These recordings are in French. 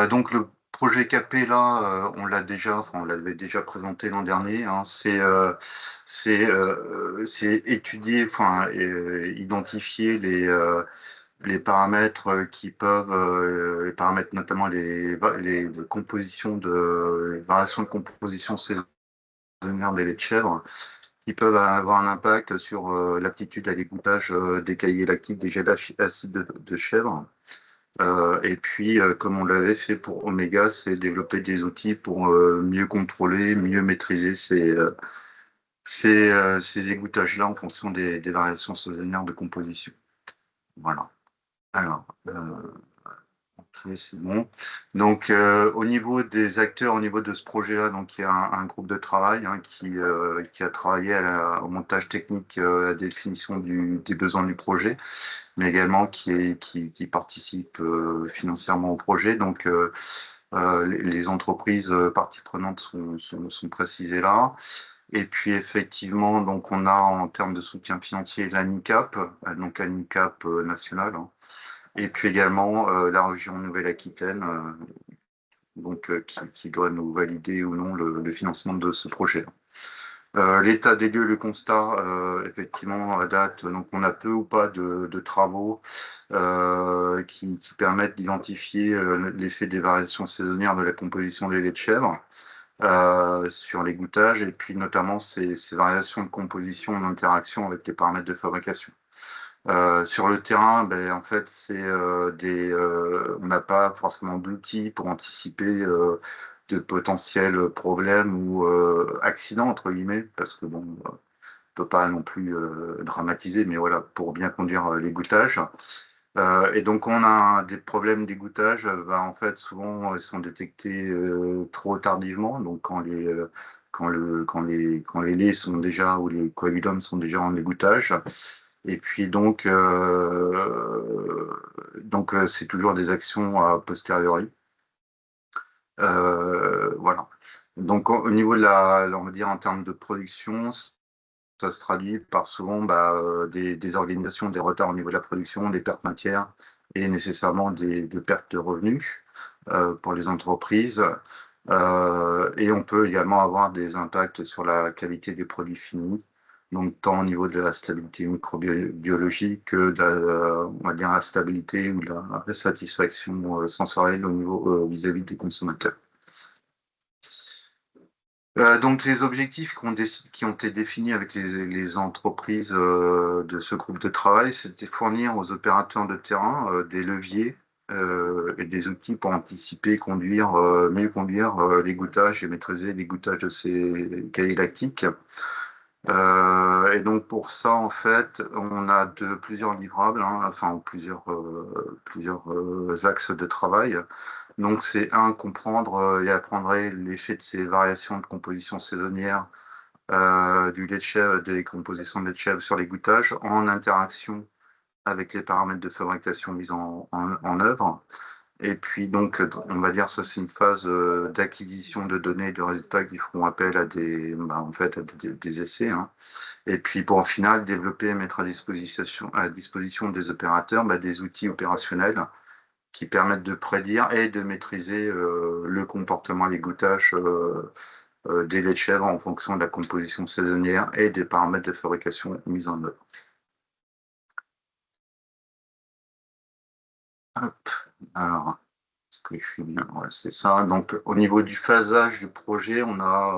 Donc le projet Capé là, on l'avait déjà présenté l'an dernier, hein. C'est étudier, enfin, identifier les paramètres qui peuvent, les paramètres notamment les compositions les variations de composition saisonnière des laits de chèvre, qui peuvent avoir un impact sur l'aptitude à l'égouttage des cahiers lactiques des gels acides de chèvre. Et puis, comme on l'avait fait pour Omega, c'est développer des outils pour mieux contrôler, mieux maîtriser ces égoutages-là en fonction des variations saisonnières de composition. Voilà. Alors, ok, c'est bon. Donc, au niveau des acteurs, au niveau de ce projet-là, donc il y a un groupe de travail, hein, qui a travaillé au montage technique, à la définition des besoins du projet, mais également qui participe financièrement au projet. Donc, les entreprises parties prenantes sont précisées là. Et puis effectivement, donc on a en termes de soutien financier l'ANICAP, donc l'ANICAP nationale, hein, et puis également la région Nouvelle-Aquitaine, qui doit nous valider ou non le financement de ce projet. L'état des lieux, le constat, effectivement, à date, donc on a peu ou pas de travaux qui permettent d'identifier l'effet des variations saisonnières de la composition des laits de chèvre sur l'égouttage, et puis notamment ces variations de composition en interaction avec les paramètres de fabrication. Sur le terrain, ben, en fait, on n'a pas forcément d'outils pour anticiper de potentiels problèmes ou accidents, entre guillemets, parce que bon, on peut pas non plus dramatiser, mais voilà, pour bien conduire l'égouttage. Et donc, on a des problèmes d'égouttage, ben, en fait, souvent, ils sont détectés trop tardivement, donc quand les laits sont déjà, ou les coagulums sont déjà en égouttage. Et puis c'est toujours des actions a posteriori. Voilà. Donc au niveau de on va dire en termes de production, ça se traduit par souvent des organisations, des retards au niveau de la production, des pertes matières et nécessairement des pertes de revenus pour les entreprises. Et on peut également avoir des impacts sur la qualité des produits finis, donc tant au niveau de la stabilité microbiologique que de on va dire, la stabilité ou la satisfaction sensorielle au niveau vis-à-vis des consommateurs. Donc les objectifs qui ont été définis avec les entreprises de ce groupe de travail, c'était fournir aux opérateurs de terrain des leviers et des outils pour anticiper, mieux conduire l'égouttage et maîtriser l'égouttage de ces cahiers lactiques. Et donc pour ça, en fait, on a plusieurs livrables, hein, enfin plusieurs axes de travail. Donc c'est comprendre et apprendre l'effet de ces variations de composition saisonnière du lait de chèvre, des compositions de lait de chèvre sur l'égouttage en interaction avec les paramètres de fabrication mis en œuvre. Et puis donc, on va dire ça, c'est une phase d'acquisition de données, de résultats qui feront appel à des essais, hein. Et puis pour au final développer et mettre à disposition des opérateurs des outils opérationnels qui permettent de prédire et de maîtriser le comportement à l'égouttage des laits de chèvre en fonction de la composition saisonnière et des paramètres de fabrication mis en œuvre. Hop. Alors, est-ce que je suis bien? Ouais, c'est ça. Donc, au niveau du phasage du projet, on a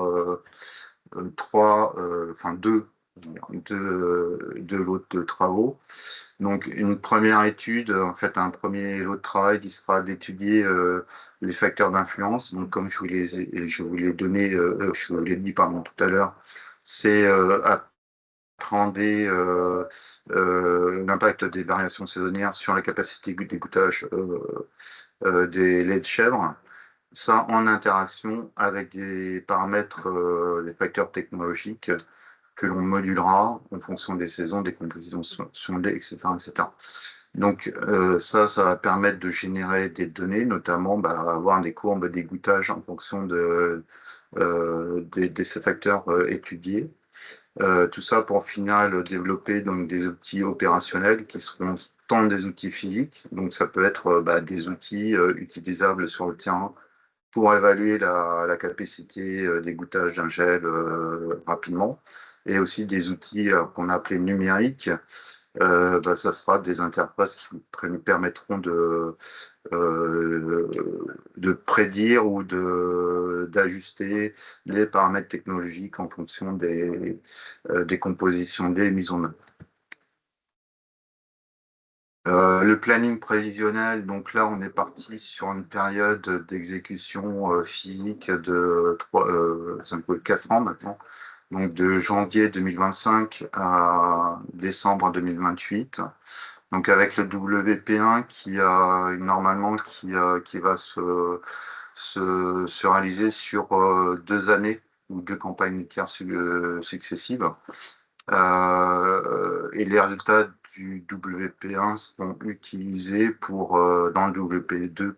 deux lots de travaux. Donc, une première étude, en fait, un premier lot de travail qui sera d'étudier les facteurs d'influence. Donc, comme je vous l'ai dit, pardon, tout à l'heure, c'est appréhender l'impact des variations saisonnières sur la capacité d'égouttage des laits de chèvre. Ça en interaction avec des paramètres, des facteurs technologiques que l'on modulera en fonction des saisons, des compositions de lait, etc., etc. Donc ça va permettre de générer des données, notamment avoir des courbes d'égouttage en fonction de ces facteurs étudiés. Tout ça pour au final développer donc des outils opérationnels qui seront tant des outils physiques, donc ça peut être des outils utilisables sur le terrain pour évaluer la capacité d'égouttage d'un gel rapidement, et aussi des outils qu'on a appelés numériques. Ça sera des interfaces qui nous permettront euh, de prédire ou d'ajuster les paramètres technologiques en fonction des compositions des mises en œuvre. Le planning prévisionnel, donc là, on est parti sur une période d'exécution physique de 4 ans maintenant, donc de janvier 2025 à décembre 2028. Donc avec le WP1 qui a normalement qui va se réaliser sur 2 années ou 2 campagnes laitières successives. Et les résultats du WP1 seront utilisés dans le WP2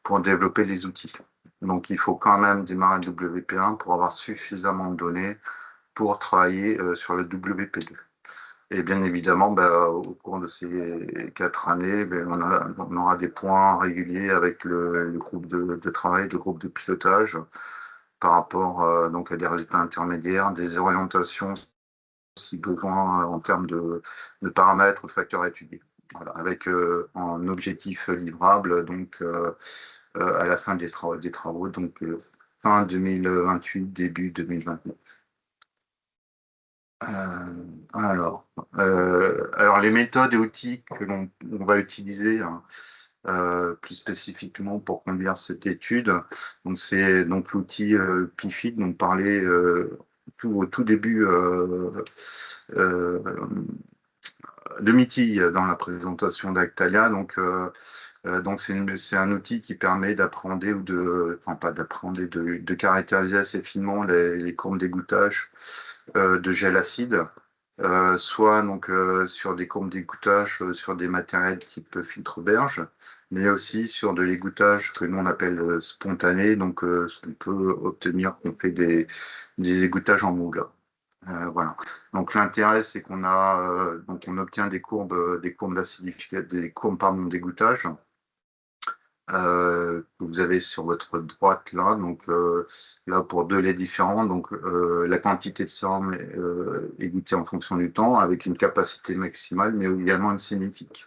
pour développer les outils. Donc il faut quand même démarrer le WP1 pour avoir suffisamment de données pour travailler sur le WP2. Et bien évidemment, au cours de ces 4 années, on aura des points réguliers avec le groupe de travail, le groupe de pilotage, par rapport donc à des résultats intermédiaires, des orientations si besoin en termes de paramètres ou de facteurs à étudier. Voilà, avec en objectif livrable, donc à la fin des travaux, donc fin 2028, début 2029. Alors, les méthodes et outils que l'on va utiliser plus spécifiquement pour conduire cette étude, donc c'est donc l'outil PIFID dont on parlait au tout début de Mitty dans la présentation d'Actalia. Donc c'est un outil qui permet d'appréhender enfin pas d'appréhender, de caractériser assez finement les courbes d'égouttage de gel acide, soit donc sur des courbes d'égouttage sur des matériels type filtre berge, mais aussi sur de l'égouttage que nous on appelle spontané, donc ce qu'on peut obtenir quand on fait des égoutages en moule. Voilà. Donc l'intérêt, c'est qu'on obtient des courbes d'acidification, des courbes d'égouttage que vous avez sur votre droite là. Donc là pour 2 laits différents, donc la quantité de sérum égoutté en fonction du temps, avec une capacité maximale, mais également une cinétique.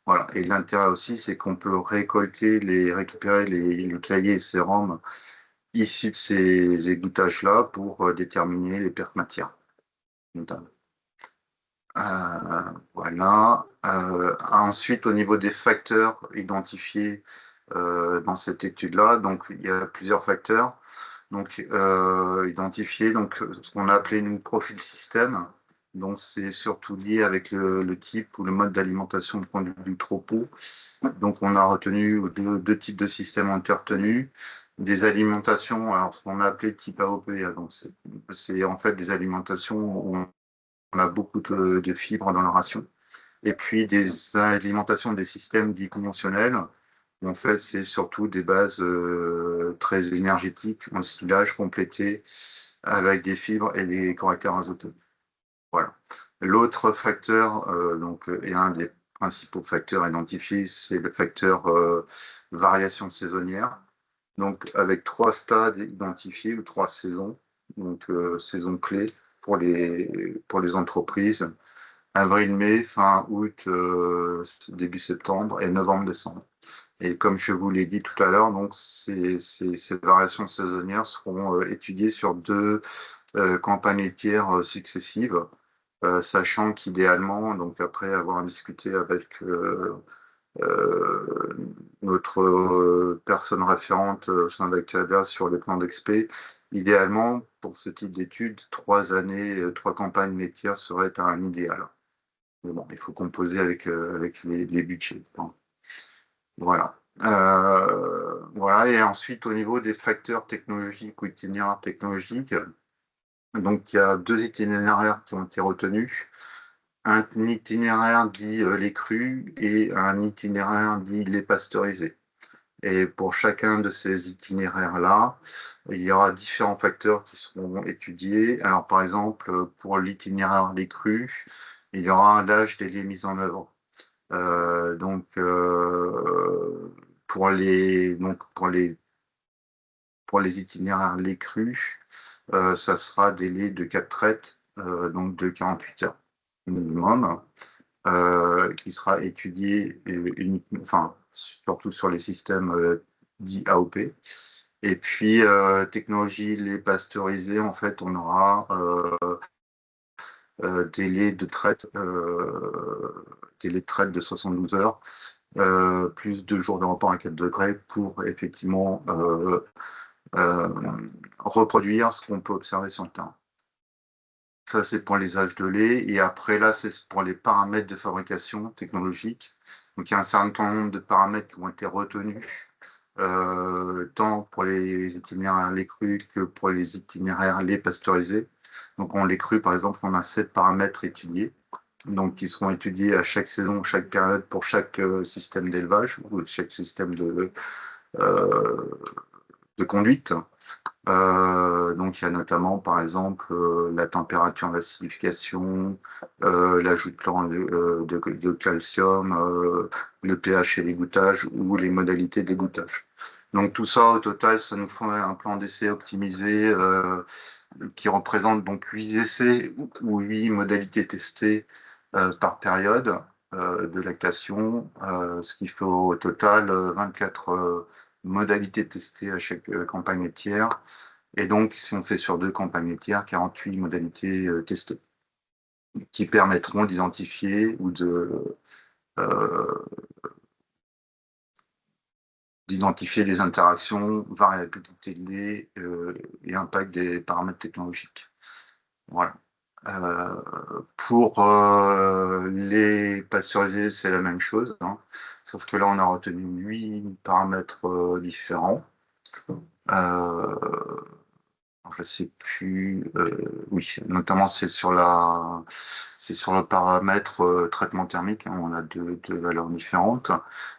Voilà. Et l'intérêt aussi, c'est qu'on peut récupérer les cahiers et sérums issus de ces égoutages-là pour déterminer les pertes matières. Voilà. Ensuite, au niveau des facteurs identifiés dans cette étude-là, donc il y a plusieurs facteurs identifiés. Donc, ce qu'on a appelé nous profil système. Donc, c'est surtout lié avec le type ou le mode d'alimentation du troupeau. Donc, on a retenu deux types de systèmes ont été retenus. Des alimentations, alors ce qu'on a appelé type AOP. Donc, c'est en fait des alimentations où on a beaucoup de fibres dans la ration. Et puis des alimentations des systèmes dits conventionnels. En fait, c'est surtout des bases très énergétiques, en silage complété avec des fibres et des correcteurs azoteux. Voilà. L'autre facteur, et un des principaux facteurs identifiés, c'est le facteur variation saisonnière. Donc, avec 3 stades identifiés ou 3 saisons, donc saisons clés pour les entreprises, avril-mai, fin août, début septembre et novembre-décembre. Et comme je vous l'ai dit tout à l'heure, donc ces variations saisonnières seront étudiées sur 2 campagnes laitières successives, sachant qu'idéalement, donc après avoir discuté avec notre personne référente au sein d'Actalia sur les plans d'expé, idéalement, pour ce type d'études, 3 campagnes laitières seraient un idéal. Mais bon, il faut composer avec les budgets. Voilà. Voilà. Et ensuite, au niveau des facteurs technologiques ou itinéraires technologiques, donc il y a 2 itinéraires qui ont été retenus. Un itinéraire dit les crus et un itinéraire dit les pasteurisés. Et pour chacun de ces itinéraires-là, il y aura différents facteurs qui seront étudiés. Alors, par exemple, pour l'itinéraire des crus, il y aura l'âge des lieux mis en œuvre. Donc, pour les itinéraires lait cru, ça sera des laits de 4 traites, donc de 48 heures minimum, qui sera étudié uniquement, enfin, surtout sur les systèmes dits AOP. Et puis, technologie lait pasteurisé, en fait, on aura des laits de traite, de 72 heures, plus 2 jours de repas à 4 degrés pour effectivement euh, reproduire ce qu'on peut observer sur le terrain. Ça, c'est pour les âges de lait. Et après, là, c'est pour les paramètres de fabrication technologique. Donc, il y a un certain nombre de paramètres qui ont été retenus, tant pour les itinéraires lait cru que pour les itinéraires lait pasteurisé. Donc, en lait cru, par exemple, on a 7 paramètres étudiés, donc qui seront étudiés à chaque saison, chaque période, pour chaque système d'élevage ou chaque système de conduite. Donc, il y a notamment, par exemple, la température d'acidification, l'ajout de calcium, le pH et l'égouttage ou les modalités d'égouttage. Donc, tout ça, au total, ça nous fait un plan d'essai optimisé qui représente donc 8 essais ou 8 modalités testées par période de lactation, ce qui fait au total 24 modalités testées à chaque campagne laitière. Et donc, si on fait sur 2 campagnes laitières, 48 modalités testées qui permettront d'identifier ou euh, d'identifier les interactions, variabilité de lait et impact des paramètres technologiques. Voilà. Pour les pasteurisés, c'est la même chose, hein, sauf que là, on a retenu 8 paramètres différents. Je ne sais plus, oui, notamment c'est sur le paramètre traitement thermique, hein, on a deux valeurs différentes.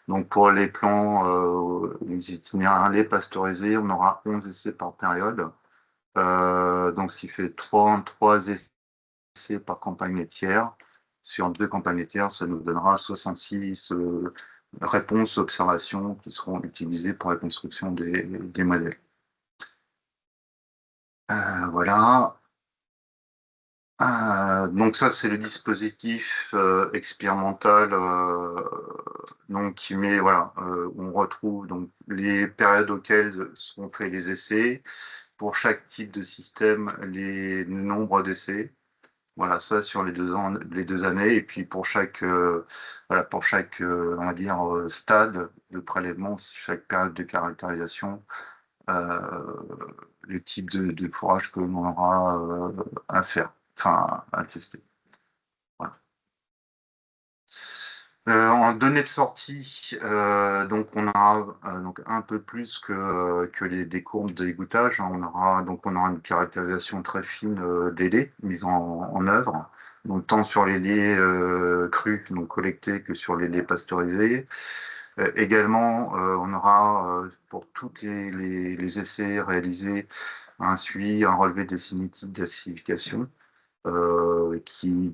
Donc pour les plans, les itinéraires lait pasteurisés, on aura 11 essais par période, donc ce qui fait 3 essais par campagne laitière. Sur 2 campagnes laitières, ça nous donnera 66 réponses, observations qui seront utilisées pour la construction des modèles. Voilà. Donc ça, c'est le dispositif expérimental donc qui met, voilà, on retrouve donc les périodes auxquelles sont faits les essais, pour chaque type de système, les nombres d'essais. Voilà, ça sur les 2 années, et puis voilà, pour chaque on va dire, stade de prélèvement, chaque période de caractérisation, euh, le type de fourrage que l'on aura à faire, enfin à tester. Voilà. En données de sortie, donc on aura donc un peu plus que des courbes de l'égouttage, hein. On aura une caractérisation très fine des laits mise en œuvre, donc tant sur les laits crus, donc collectés, que sur les laits pasteurisés. Également, on aura pour tous les essais réalisés un suivi, un relevé des cinétiques d'acidification qui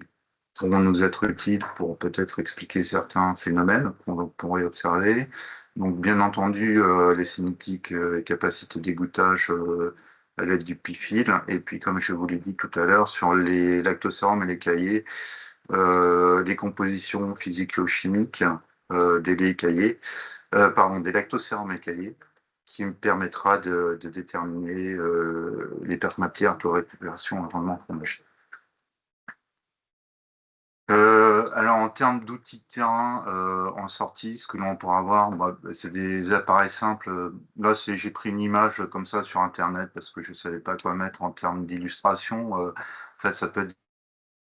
pourront nous être utiles pour peut-être expliquer certains phénomènes qu'on pourrait observer. Donc, bien entendu, les cinétiques et capacités d'égouttage à l'aide du PIFIL. Et puis, comme je vous l'ai dit tout à l'heure, sur les lactosérums et les caillés, les compositions physico-chimiques des laits caillés, des lactosérums et caillés, qui me permettra de déterminer les pertes matières de récupération et rendement fromage. Alors, en termes d'outils de terrain en sortie, ce que l'on pourra avoir, c'est des appareils simples. Là, j'ai pris une image comme ça sur Internet parce que je ne savais pas quoi mettre en termes d'illustration. En fait, ça peut être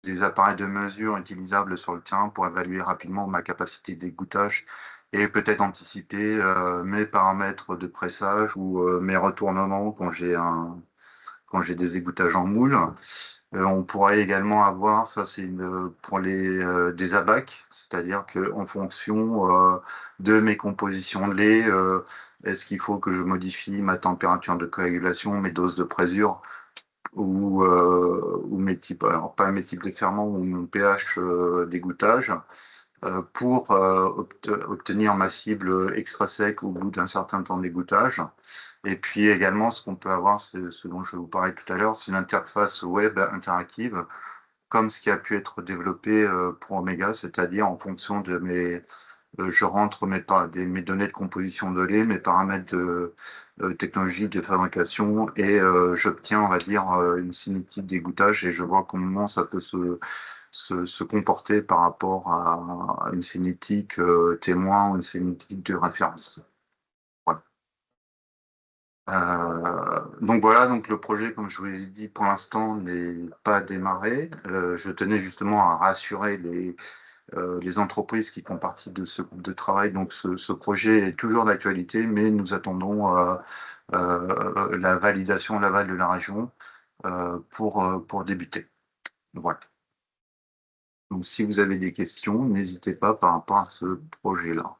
des appareils de mesure utilisables sur le terrain pour évaluer rapidement ma capacité d'égouttage et peut-être anticiper mes paramètres de pressage ou mes retournements quand j'ai des égoutages en moule. On pourrait également avoir, ça c'est pour des abacs, c'est-à-dire qu'en fonction de mes compositions de lait, est-ce qu'il faut que je modifie ma température de coagulation, mes doses de présure ou mes types, alors pas mes types de ferments ou mon pH d'égouttage. pour obtenir ma cible extra sec au bout d'un certain temps d'égouttage. Et puis également, ce qu'on peut avoir, c'est ce dont je vais vous parler tout à l'heure, c'est une interface web interactive, comme ce qui a pu être développé pour Omega, c'est-à-dire en fonction de je rentre mes données de composition de lait, mes paramètres de technologie de fabrication, et j'obtiens, on va dire, une cinétique d'égouttage, et je vois comment ça peut se comporter par rapport à une cinétique témoin ou une cinétique de référence. Voilà. Donc voilà, donc le projet, comme je vous l'ai dit, pour l'instant n'est pas démarré. Je tenais justement à rassurer les entreprises qui font partie de ce groupe de travail. Donc ce projet est toujours d'actualité, mais nous attendons la validation, l'aval de la région pour débuter. Voilà. Donc si vous avez des questions, n'hésitez pas par rapport à ce projet-là.